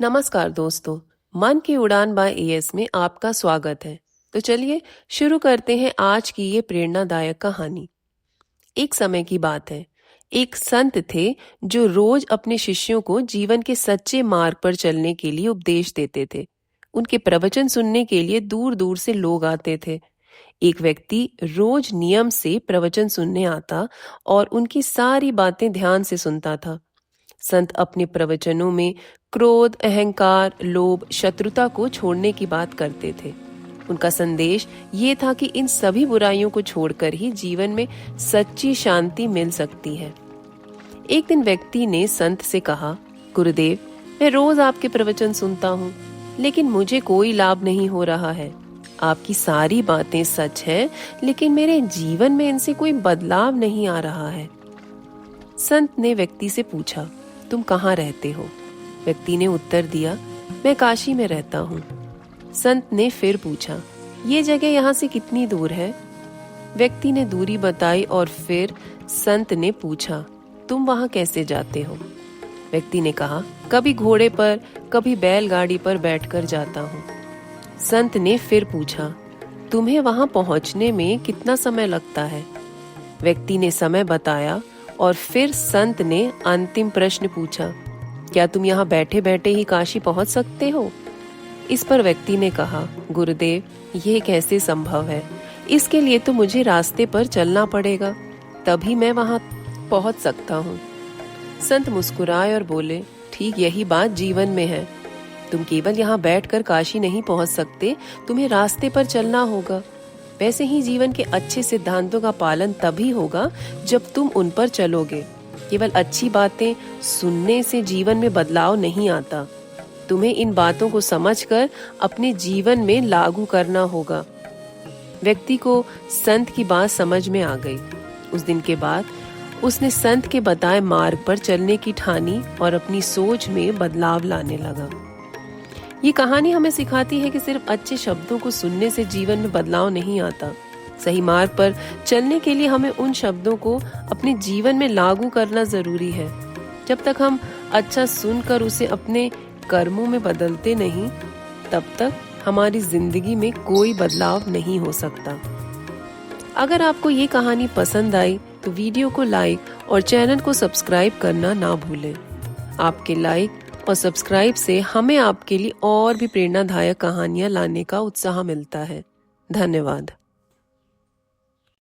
नमस्कार दोस्तों, मन की उड़ान बाय एएस में आपका स्वागत है। तो चलिए शुरू करते हैं आज की ये प्रेरणादायक कहानी। एक समय की बात है, एक संत थे जो रोज अपने शिष्यों को जीवन के सच्चे मार्ग पर चलने के लिए उपदेश देते थे। उनके प्रवचन सुनने के लिए दूर दूर से लोग आते थे। एक व्यक्ति रोज नियम से प्रवचन सुनने आता और उनकी सारी बातें ध्यान से सुनता था। संत अपने प्रवचनों में क्रोध, अहंकार, लोभ, शत्रुता को छोड़ने की बात करते थे। उनका संदेश ये था कि इन सभी बुराइयों को छोड़कर ही जीवन में सच्ची शांति मिल सकती है। एक दिन व्यक्ति ने संत से कहा, गुरुदेव, मैं रोज आपके प्रवचन सुनता हूँ, लेकिन मुझे कोई लाभ नहीं हो रहा है। आपकी सारी बातें सच हैं, लेकिन मेरे जीवन में इनसे कोई बदलाव नहीं आ रहा है। संत ने व्यक्ति से पूछा, तुम कहाँ रहते हो? व्यक्ति ने उत्तर दिया, मैं काशी में रहता हूँ। संत ने फिर पूछा, ये जगह यहाँ से कितनी दूर है? व्यक्ति ने दूरी बताई और फिर संत ने पूछा, तुम वहाँ कैसे जाते हो? व्यक्ति ने कहा, कभी घोड़े पर, कभी बैलगाड़ी पर बैठकर जाता हूँ। संत ने फिर पूछा, तुम्हें वहाँ पहुँचने में कितना समय लगता है? व्यक्ति ने समय बताया और फिर संत ने अंतिम प्रश्न पूछा, क्या तुम यहाँ बैठे बैठे ही काशी पहुँच सकते हो? इस पर व्यक्ति ने कहा, गुरुदेव, ये कैसे संभव है? इसके लिए तो मुझे रास्ते पर चलना पड़ेगा, तभी मैं वहाँ पहुँच सकता हूँ। संत मुस्कुराए और बोले, ठीक यही बात जीवन में है। तुम केवल यहाँ बैठकर काशी नहीं पहुँच सकते, तुम्हें रास्ते पर चलना होगा। वैसे ही जीवन के अच्छे सिद्धांतों का पालन तभी होगा जब तुम उन पर चलोगे। केवल अच्छी बातें सुनने से जीवन में बदलाव नहीं आता। तुम्हें इन बातों को समझकर अपने जीवन में लागू करना होगा। व्यक्ति को संत की बात समझ में आ गई। उस दिन के बाद उसने संत के बताए मार्ग पर चलने की ठानी और अपनी सोच में बदलाव लाने लगा। ये कहानी हमें सिखाती है कि सिर्फ अच्छे शब्दों को सुनने से जीवन में बदलाव नहीं आता। सही मार्ग पर चलने के लिए हमें उन शब्दों को अपने जीवन में लागू करना जरूरी है। जब तक हम अच्छा सुनकर उसे अपने कर्मों में बदलते नहीं, तब तक हमारी जिंदगी में कोई बदलाव नहीं हो सकता। अगर आपको ये कहानी पसंद आई तो वीडियो को लाइक और चैनल को सब्सक्राइब करना ना भूलें। आपके लाइक और सब्सक्राइब से हमें आपके लिए और भी प्रेरणादायक कहानियां लाने का उत्साह मिलता है। धन्यवाद।